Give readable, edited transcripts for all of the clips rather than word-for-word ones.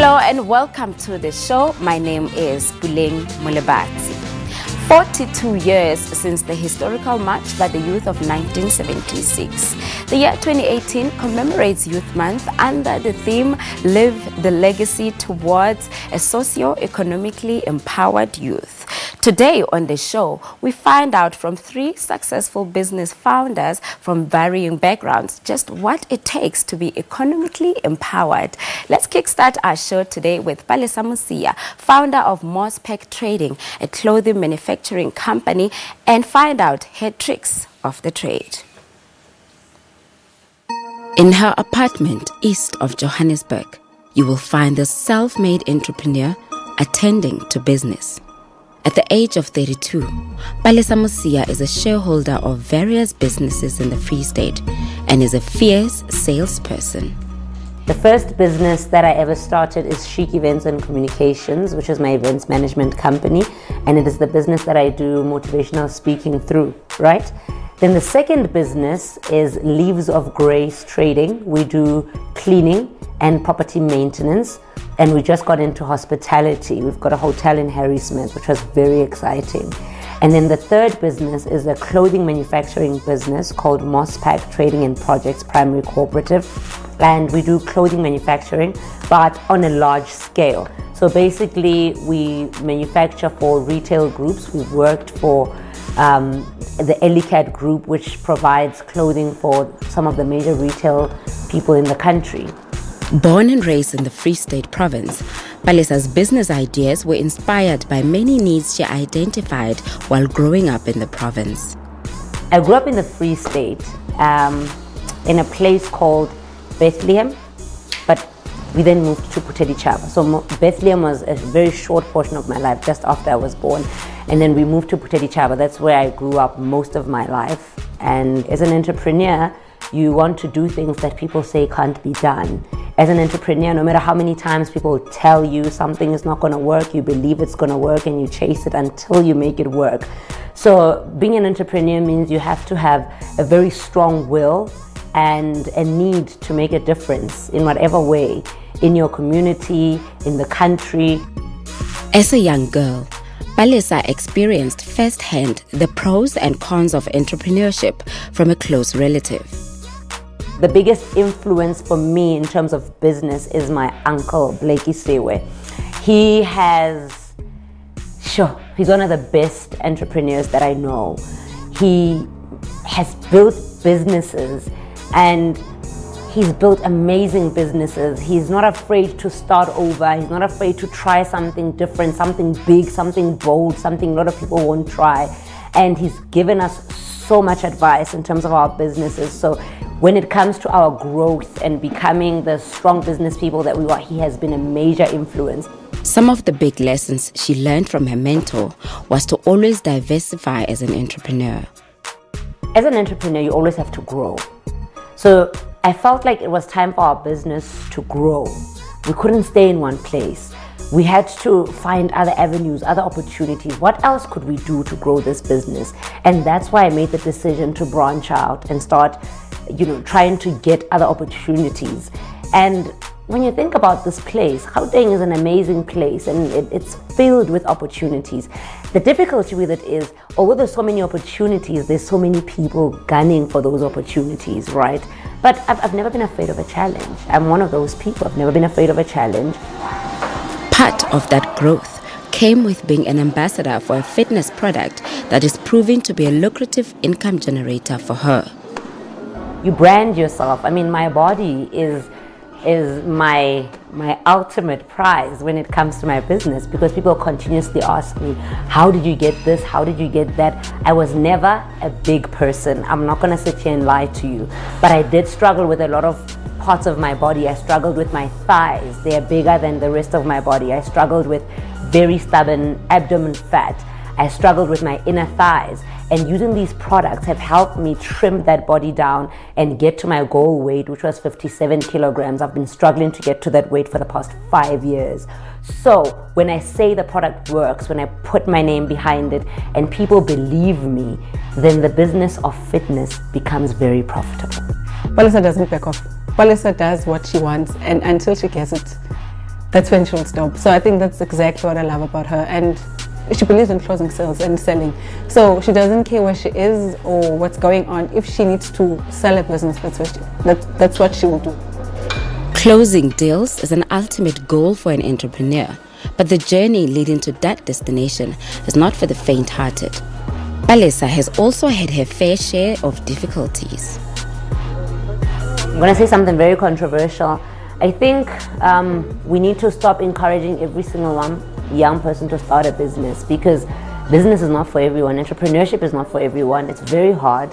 Hello and welcome to the show. My name is Bophelong. 42 years since the historical march by the youth of 1976. The year 2018 commemorates Youth Month under the theme Live the Legacy Towards a Socio-Economically Empowered Youth. Today on the show, we find out from 3 successful business founders from varying backgrounds just what it takes to be economically empowered. Let's kickstart our show today with Palesa Musia, founder of Mospec Trading, a clothing manufacturing company, and find out her tricks of the trade. In her apartment east of Johannesburg, you will find the self-made entrepreneur attending to business. At the age of 32, Palesa Musia is a shareholder of various businesses in the Free State and is a fierce salesperson. The first business that I ever started is Chic Events and Communications, which is my events management company, and it is the business that I do motivational speaking through, right? Then the second business is Leaves of Grace Trading. We do cleaning and property maintenance, and we just got into hospitality. We've got a hotel in Harrismith, which was very exciting. And then the third business is a clothing manufacturing business called Mospec Trading and Projects Primary Cooperative. And we do clothing manufacturing, but on a large scale. So basically, we manufacture for retail groups. We've worked for the Elicat group, which provides clothing for some of the major retail people in the country. Born and raised in the Free State province, Palesa's business ideas were inspired by many needs she identified while growing up in the province. I grew up in the Free State in a place called Bethlehem, but we then moved to Putedichaba. So Bethlehem was a very short portion of my life just after I was born, and then we moved to Putedichaba. That's where I grew up most of my life. And as an entrepreneur, you want to do things that people say can't be done. As an entrepreneur, no matter how many times people tell you something is not going to work, you believe it's going to work and you chase it until you make it work. So being an entrepreneur means you have to have a very strong will and a need to make a difference in whatever way, in your community, in the country. As a young girl, Palesa experienced firsthand the pros and cons of entrepreneurship from a close relative. The biggest influence for me in terms of business is my uncle, Blakey Sewe. He's one of the best entrepreneurs that I know. He has built businesses and he's built amazing businesses. He's not afraid to start over. He's not afraid to try something different, something big, something bold, something a lot of people won't try. And he's given us so much advice in terms of our businesses. So when it comes to our growth and becoming the strong business people that we are, he has been a major influence. Some of the big lessons she learned from her mentor was to always diversify as an entrepreneur. As an entrepreneur, you always have to grow. So I felt like it was time for our business to grow. We couldn't stay in one place. We had to find other avenues, other opportunities. What else could we do to grow this business? And that's why I made the decision to branch out and start, trying to get other opportunities. And when you think about this place, Gauteng is an amazing place and it's filled with opportunities. The difficulty with it is, although there's so many opportunities, there's so many people gunning for those opportunities, right? But I've never been afraid of a challenge. I'm one of those people. I've never been afraid of a challenge. Part of that growth came with being an ambassador for a fitness product that is proving to be a lucrative income generator for her. You brand yourself. I mean, my body is my ultimate prize when it comes to my business, because people continuously ask me, how did you get this? How did you get that? I was never a big person. I'm not going to sit here and lie to you. But I did struggle with a lot of parts of my body. I struggled with my thighs. They are bigger than the rest of my body. I struggled with very stubborn abdomen fat. I struggled with my inner thighs. And using these products have helped me trim that body down and get to my goal weight, which was 57 kilograms. I've been struggling to get to that weight for the past 5 years. So when I say the product works, when I put my name behind it and people believe me, then the business of fitness becomes very profitable. Palesa doesn't back off. Palesa does what she wants, and until she gets it, that's when she'll stop. So I think that's exactly what I love about her. And she believes in closing sales and selling. So she doesn't care where she is or what's going on. If she needs to sell a business, that's what she will do. Closing deals is an ultimate goal for an entrepreneur, but the journey leading to that destination is not for the faint-hearted. Palesa has also had her fair share of difficulties. I'm going to say something very controversial. I think we need to stop encouraging every single young person to start a business, because business is not for everyone. Entrepreneurship is not for everyone. It's very hard.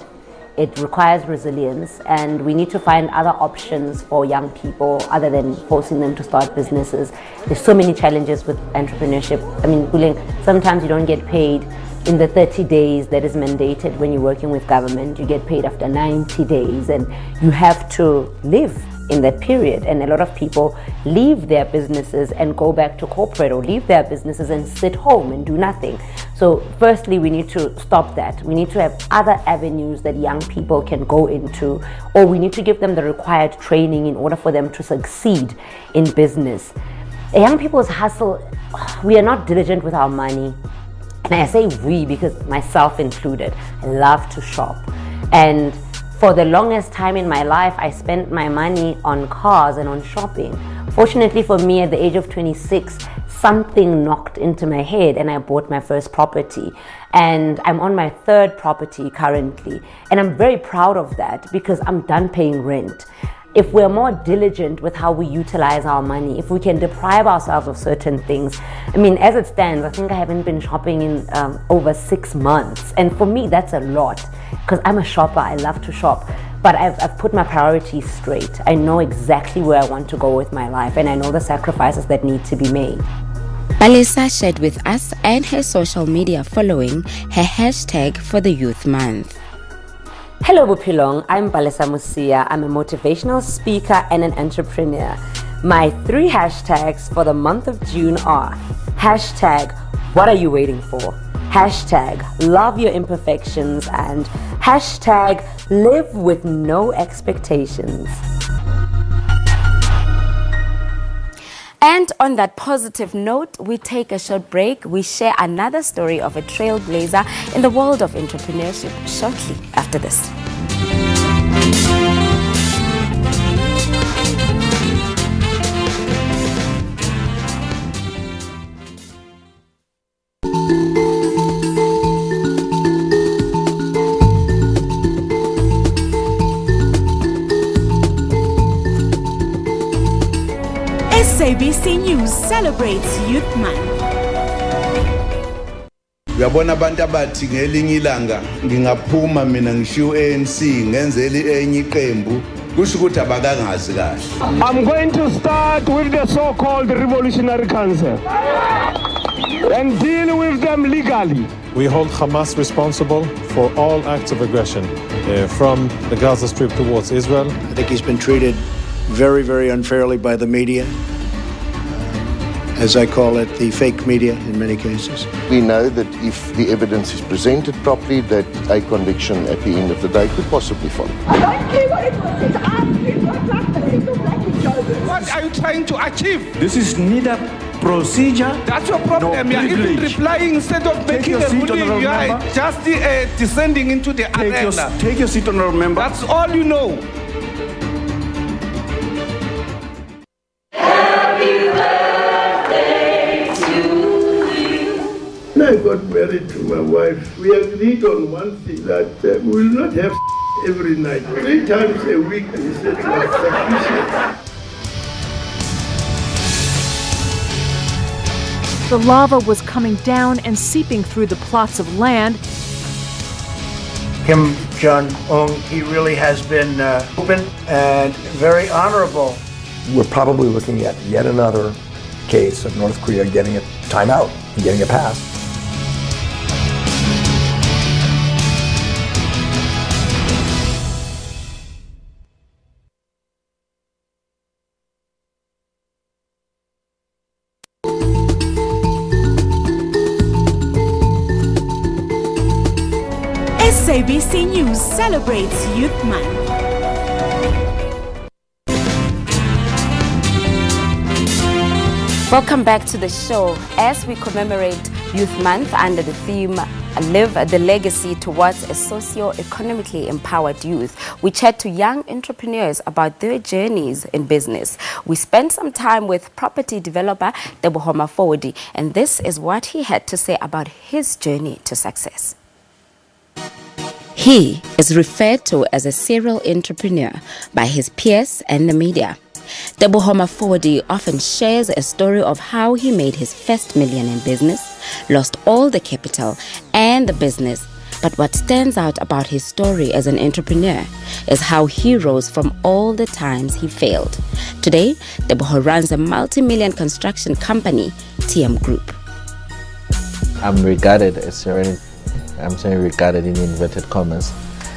It requires resilience, and we need to find other options for young people other than forcing them to start businesses. There's so many challenges with entrepreneurship. I mean, sometimes you don't get paid in the 30 days that is mandated when you're working with government. You get paid after 90 days, and you have to live in that period. And a lot of people leave their businesses and go back to corporate, or leave their businesses and sit home and do nothing. So firstly, we need to stop that. We need to have other avenues that young people can go into, or we need to give them the required training in order for them to succeed in business. Young people's hustle, we are not diligent with our money. And I say we because myself included. I love to shop. And for the longest time in my life, I spent my money on cars and on shopping. Fortunately for me, at the age of 26, something knocked into my head and I bought my first property. And I'm on my third property currently. And I'm very proud of that because I'm done paying rent. If we're more diligent with how we utilize our money, if we can deprive ourselves of certain things. I mean, as it stands, I think I haven't been shopping in over 6 months. And for me, that's a lot because I'm a shopper. I love to shop. But I've put my priorities straight. I know exactly where I want to go with my life, and I know the sacrifices that need to be made. Palesa shared with us and her social media following her hashtag for the Youth Month. Hello Bophelong, I'm Palesa Musia. I'm a motivational speaker and an entrepreneur. My 3 hashtags for the month of June are hashtag what are you waiting for, hashtag love your imperfections, and hashtag live with no expectations. And on that positive note, we take a short break. We share another story of a trailblazer in the world of entrepreneurship shortly after this. SABC News celebrates Youth Month. Uyabona abantu abathi ngelinye ilanga ngingaphuma mina ngishiyo ANC ngenzeli enye iqembu kusho ukuthi abakangazi kahle. I'm going to start with the so-called Revolutionary Council and deal with them legally. We hold Hamas responsible for all acts of aggression from the Gaza Strip towards Israel. I think he's been treated very, very unfairly by the media. As I call it, the fake media in many cases. We know that if the evidence is presented properly, that a conviction at the end of the day could possibly follow. I don't care what it was. It's What are you trying to achieve? This is neither procedure. That's your problem. You are even replying instead of making a ruling. You are just descending into the arena. Take your seat, honorable member. That's all you know. When I got married to my wife, we agreed on one thing, that we will not have every night. 3 times a week, we said was sufficient. The lava was coming down and seeping through the plots of land. Kim Jong-un, he really has been open and very honorable. We're probably looking at yet another case of North Korea getting a timeout and getting a pass. SABC News celebrates Youth Month. Welcome back to the show. As we commemorate Youth Month under the theme Live the Legacy Towards a Socio-Economically Empowered Youth, we chat to young entrepreneurs about their journeys in business. We spent some time with property developer Bophelong, and this is what he had to say about his journey to success. He is referred to as a serial entrepreneur by his peers and the media. Bophelong often shares a story of how he made his first million in business, lost all the capital and the business. But what stands out about his story as an entrepreneur is how he rose from all the times he failed. Today, Bophelong runs a multi-million construction company, TM Group. I'm regarded as serial. I'm saying regarded in inverted commas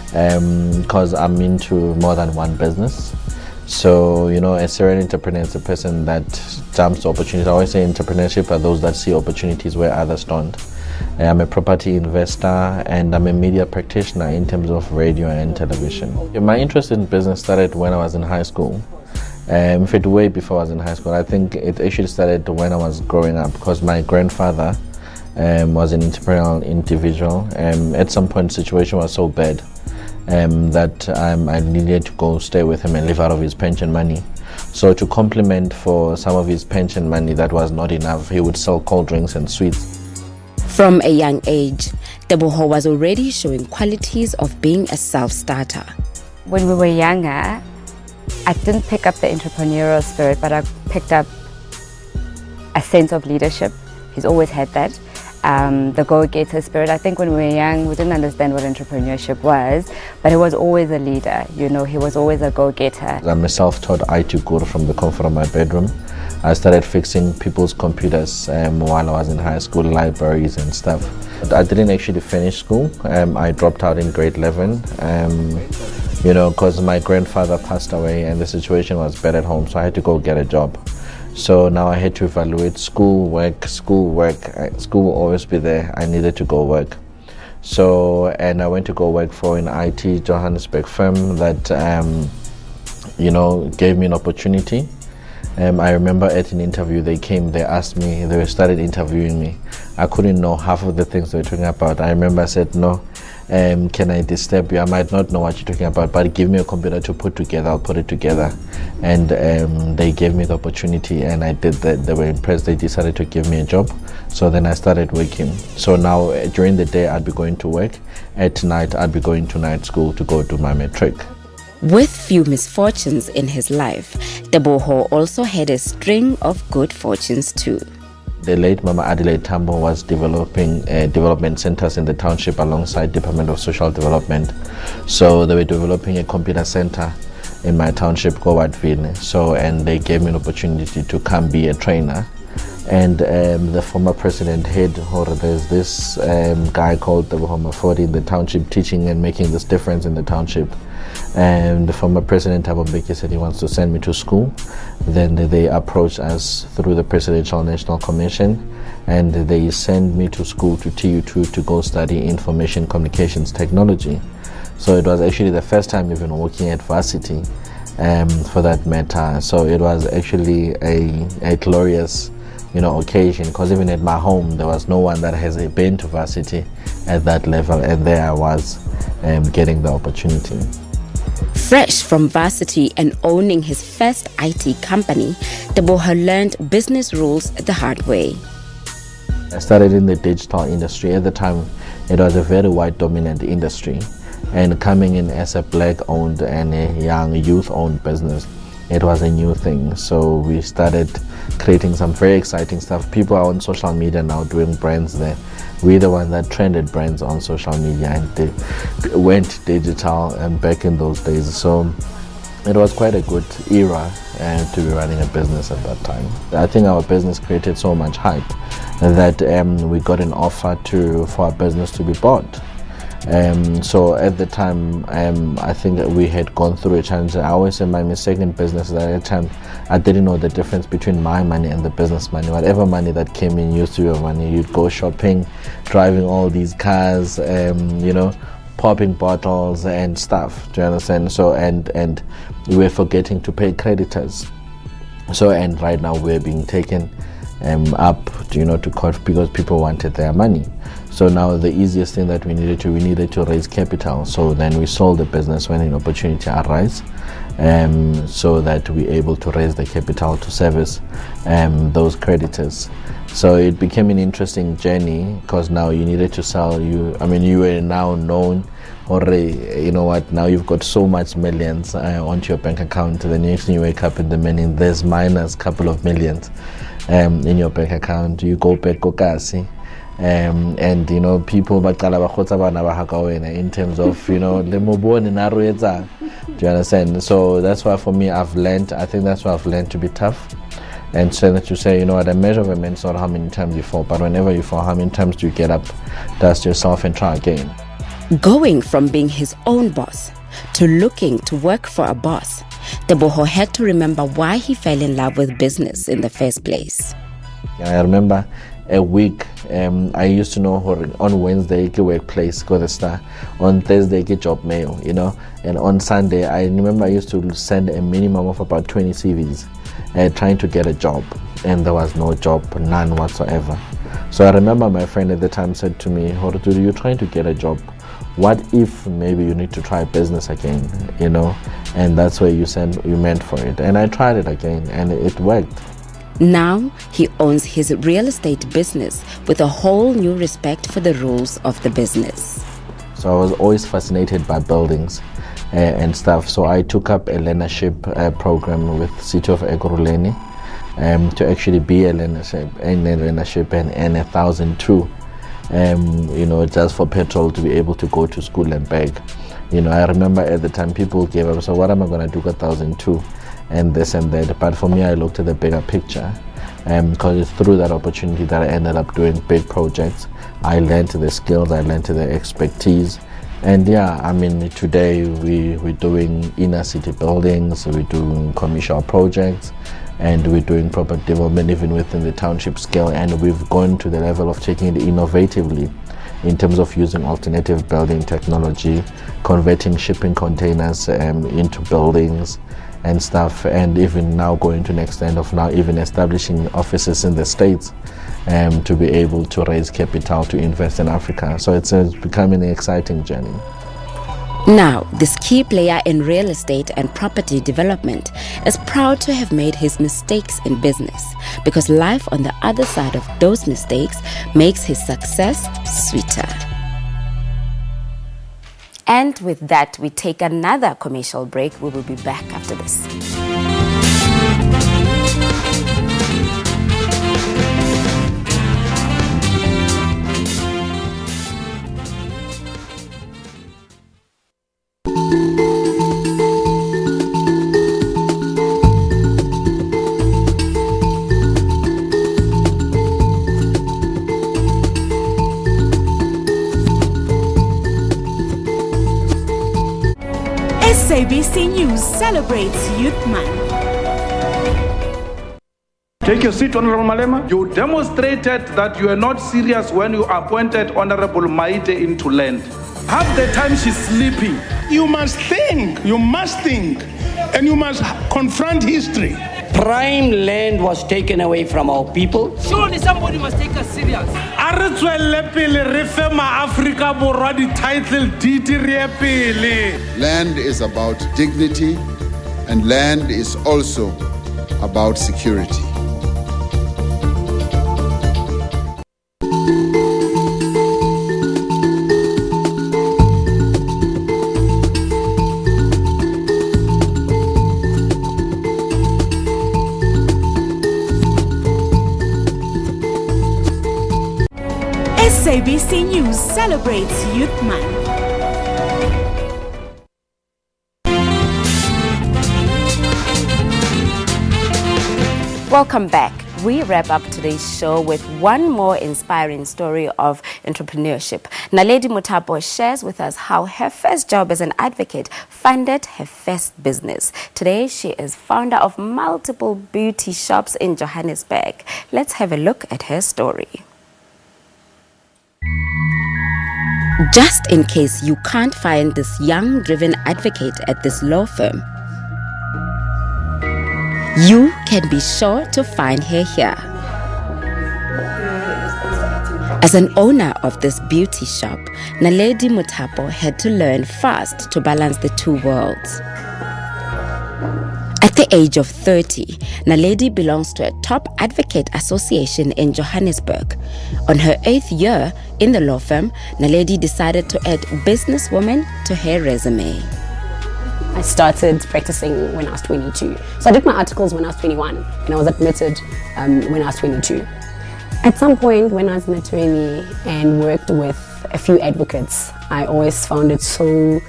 because I'm into more than one business. So, you know, a serial entrepreneur is a person that jumps to opportunities. I always say entrepreneurship are those that see opportunities where others don't. I'm a property investor and I'm a media practitioner in terms of radio and television. My interest in business started when I was in high school. In fact, way before I was in high school. I think it actually started when I was growing up because my grandfather was an entrepreneurial individual. At some point, the situation was so bad that I needed to go stay with him and live out of his pension money. So to complement for some of his pension money that was not enough, he would sell cold drinks and sweets. From a young age, Bophelong was already showing qualities of being a self-starter. When we were younger, I didn't pick up the entrepreneurial spirit, but I picked up a sense of leadership. He's always had that. The go-getter spirit. I think when we were young, we didn't understand what entrepreneurship was, but he was always a leader, you know, he was always a go-getter. I'm a self-taught IT guru from the comfort of my bedroom. I started fixing people's computers while I was in high school, libraries and stuff. I didn't actually finish school. I dropped out in grade 11, you know, because my grandfather passed away and the situation was bad at home, so I had to go get a job. So now I had to evaluate school, work. School will always be there. I needed to go work. So, and I went to go work for an IT Johannesburg firm that, you know, gave me an opportunity. I remember at an interview, they asked me, they started interviewing me. I couldn't know half of the things they were talking about. I remember I said, no, can I disturb you? I might not know what you're talking about, but give me a computer to put together, I'll put it together. And they gave me the opportunity and I did that. They were impressed, they decided to give me a job. So then I started working. So now during the day I'd be going to work, at night I'd be going to night school to go do my matric. With few misfortunes in his life, Bophelong also had a string of good fortunes too. The late Mama Adelaide Tambo was developing development centers in the township alongside Department of Social Development. So they were developing a computer center in my township, Kowatville. So, and they gave me an opportunity to come be a trainer. And the former president there's this guy called Bophelong in the township teaching and making this difference in the township. And the former president Abobeke said he wants to send me to school. Then they approached us through the Presidential National Commission and they sent me to school to TU2 to go study information communications technology. So it was actually the first time even working at varsity for that matter. So it was actually a glorious, you know, occasion, because even at my home there was no one that has been to varsity at that level, and there I was getting the opportunity. Fresh from varsity and owning his first IT company, Bophelong learned business rules the hard way. I started in the digital industry. At the time, it was a very white dominant industry, and coming in as a black owned and a young youth owned business, it was a new thing. So we started creating some very exciting stuff. People are on social media now doing brands there. We're the ones that trended brands on social media and they went digital back in those days. So it was quite a good era to be running a business at that time. I think our business created so much hype that we got an offer for our business to be bought. So at the time, I think that we had gone through a challenge. I always say my mistake in business is that at the time I didn't know the difference between my money and the business money. Whatever money that came in used to be your money. You'd go shopping, driving all these cars, you know, popping bottles and stuff. Do you understand? So and we were forgetting to pay creditors. So and right now we're being taken up, to court because people wanted their money. So now the easiest thing that we needed to raise capital. So then we sold the business when an opportunity arose, so that we're able to raise the capital to service those creditors. So it became an interesting journey because now you needed to sell. You were now known, or now you've got so much millions onto your bank account. The next thing you wake up in the morning, there's minus couple of millions in your bank account. You go back kokasi. And people in terms of do you understand? So that's why for me I think that's why I've learned to be tough, and so that you say, the measurement is not how many times you fall, but whenever you fall, how many times do you get up, dust yourself and try again. Going from being his own boss to looking to work for a boss, Teboho had to remember why he fell in love with business in the first place. I remember a week, I used to know on Wednesday get workplace, go the Star, on Thursday get job mail, and on Sunday I remember I used to send a minimum of about 20 CVs trying to get a job, and there was no job, none whatsoever. So I remember my friend at the time said to me, Horutu, you're trying to get a job, what if maybe you need to try business again, and that's where you meant for it. And I tried it again and it worked. Now he owns his real estate business with a whole new respect for the rules of the business. So I was always fascinated by buildings and stuff. So I took up a learnership program with City of Ekurhuleni to actually be a learnership and earn 1,002, just for petrol to be able to go to school and back. I remember at the time people gave up, so what am I going to do with 1,002? And this and that, but for me I looked at the bigger picture, because it's through that opportunity that I ended up doing big projects. I learned the skills, I learned the expertise, and today we're doing inner city buildings, we're doing commercial projects, and we're doing property development even within the township scale, and we've gone to the level of taking it innovatively in terms of using alternative building technology, converting shipping containers into buildings and stuff, and even now going to the extent of now even establishing offices in the States to be able to raise capital to invest in Africa. So it's becoming an exciting journey. Now, this key player in real estate and property development is proud to have made his mistakes in business, because life on the other side of those mistakes makes his success sweeter. And with that, we take another commercial break. We will be back after this. SABC News celebrates Youth Month. Take your seat, Honorable Malema. You demonstrated that you are not serious when you appointed Honorable Maite into land. Half the time she's sleeping. You must think, and you must confront history. Prime land was taken away from our people. Surely somebody must take us serious. Land is about dignity, and land is also about security. SABC News celebrates Youth Month. Welcome back. We wrap up today's show with one more inspiring story of entrepreneurship. Naledi Mutapo shares with us how her first job as an advocate funded her first business. Today, she is founder of multiple beauty shops in Johannesburg. Let's have a look at her story. Just in case you can't find this young, driven advocate at this law firm, you can be sure to find her here. As an owner of this beauty shop, Naledi Muthapo had to learn fast to balance the two worlds. At the age of 30, Naledi belongs to a top advocate association in Johannesburg. On her 8th year in the law firm, Naledi decided to add businesswoman to her resume. I started practicing when I was 22. So I did my articles when I was 21, and I was admitted when I was 22. At some point when I was an attorney and worked with a few advocates, I always found it so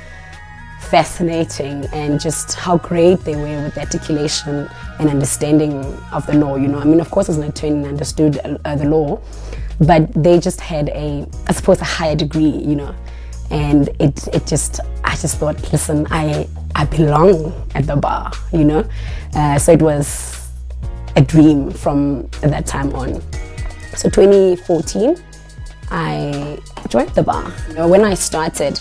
fascinating and just how great they were with the articulation and understanding of the law. You know, I mean, of course, as an attorney, I understood the law, but they just had I suppose, a higher degree. You know, and I just thought, listen, I belong at the bar. You know, so it was a dream from that time on. So 2014, I joined the bar. You know, when I started,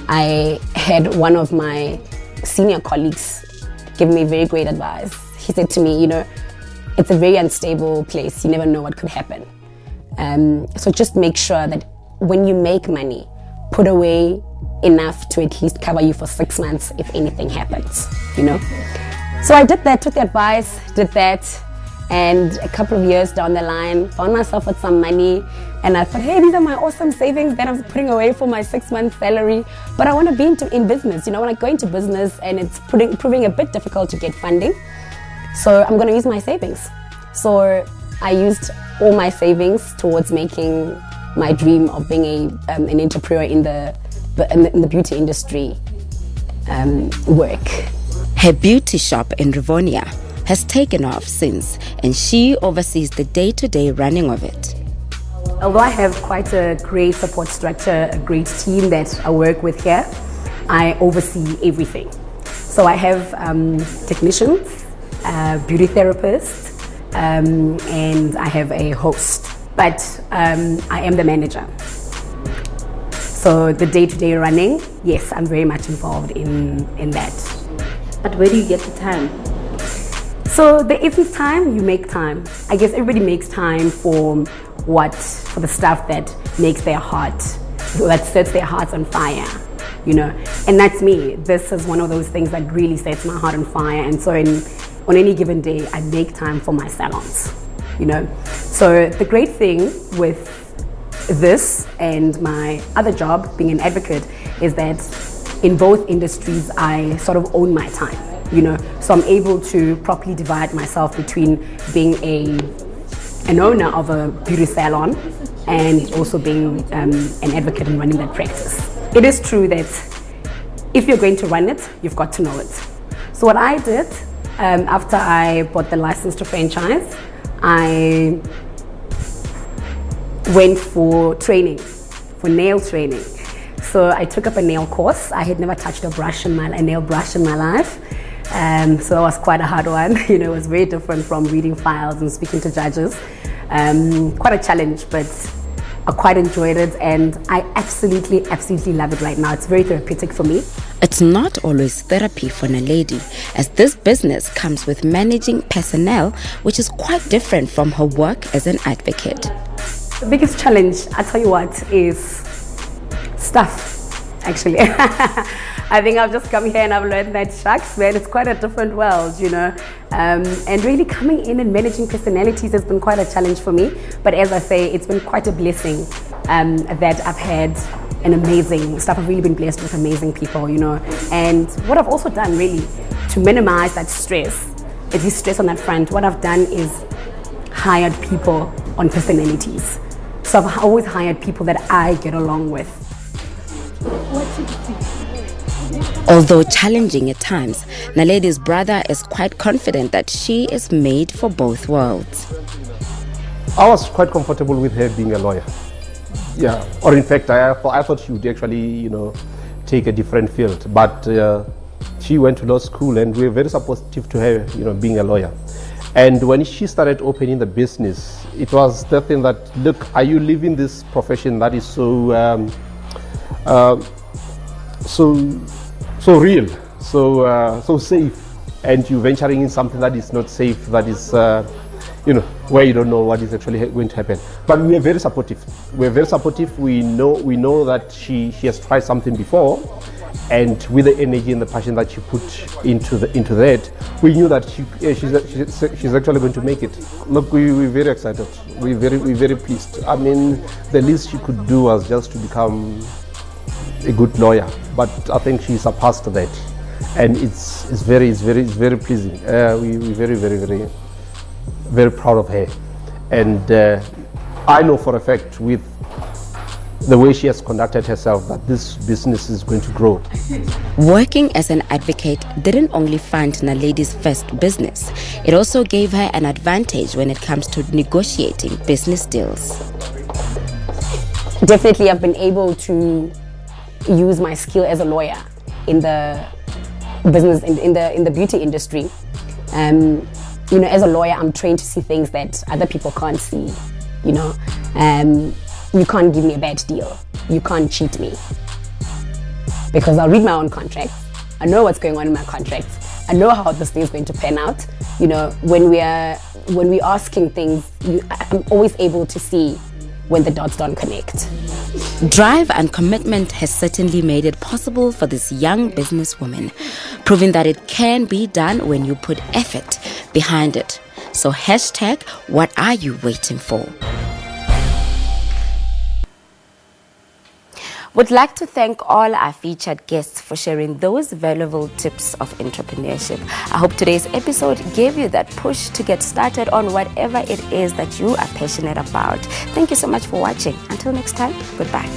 I had one of my senior colleagues give me very great advice. He said to me, you know, it's a very unstable place. You never know what could happen. So just make sure that when you make money, put away enough to at least cover you for 6 months if anything happens, you know. So I did that, took the advice, did that. And a couple of years down the line, found myself with some money, and I thought, hey, these are my awesome savings that I'm putting away for my 6-month salary. But I want to be in business. You know, when I go into business and it's proving a bit difficult to get funding, so I'm going to use my savings. So I used all my savings towards making my dream of being an entrepreneur in the beauty industry work. Her beauty shop in Rivonia has taken off since, and she oversees the day-to-day running of it. Although I have quite a great support structure, a great team that I work with here, I oversee everything. So I have technicians, beauty therapists, and I have a host. But I am the manager. So the day-to-day running, yes, I'm very much involved in that. But where do you get the time? So there isn't time, you make time. I guess everybody makes time for the stuff that makes their heart, that sets their hearts on fire, you know. And that's me. This is one of those things that really sets my heart on fire. And so on any given day, I make time for my salons, you know. So the great thing with this and my other job, being an advocate, is that in both industries, I sort of own my time. You know, so I'm able to properly divide myself between being an owner of a beauty salon and also being an advocate and running that practice. It is true that if you're going to run it, you've got to know it. So what I did after I bought the license to franchise, I went for training, for nail training. So I took up a nail course. I had never touched a nail brush in my life. So it was quite a hard one. You know, it was very different from reading files and speaking to judges. Quite a challenge, but I quite enjoyed it, and I absolutely love it right now. It's very therapeutic for me. It's not always therapy for Naledi, as this business comes with managing personnel, which is quite different from her work as an advocate. The biggest challenge, I tell you what, is stuff, actually. I think I've just come here and I've learned that, shucks, man, it's quite a different world, you know. And really coming in and managing personalities has been quite a challenge for me. But as I say, it's been quite a blessing that I've had an amazing staff. I've really been blessed with amazing people, you know. And what I've also done really to minimize that stress, at least stress on that front, what I've done is hired people on personalities. So I've always hired people that I get along with. Although challenging at times, Naledi's brother is quite confident that she is made for both worlds. I was quite comfortable with her being a lawyer. Yeah, or in fact, I thought she would actually, you know, take a different field. But she went to law school, and we were very supportive to her, you know, being a lawyer. And when she started opening the business, it was the thing that, look, are you living this profession that is so real, so safe, and you venturing in something that is not safe, that is where you don't know what is actually going to happen. But we are very supportive. We're very supportive. We know that she has tried something before, and with the energy and the passion that she put into that, we knew that she's actually going to make it. Look, we're very excited. We're very pleased. I mean, the least she could do was just to become a good lawyer, but I think she surpassed that, and it's very pleasing. We're very proud of her, and I know for a fact with the way she has conducted herself that this business is going to grow. Working as an advocate didn't only fund Naledi's first business, it also gave her an advantage when it comes to negotiating business deals. Definitely, I've been able to use my skill as a lawyer in the business, in the beauty industry. As a lawyer, I'm trained to see things that other people can't see. You can't give me a bad deal. You can't cheat me, because I'll read my own contracts. I know what's going on in my contracts. I know how this thing is going to pan out. When we're asking things, I'm always able to see when the dots don't connect. Drive and commitment has certainly made it possible for this young businesswoman, proving that it can be done when you put effort behind it. So hashtag, what are you waiting for? Would like to thank all our featured guests for sharing those valuable tips of entrepreneurship. I hope today's episode gave you that push to get started on whatever it is that you are passionate about. Thank you so much for watching. Until next time, goodbye.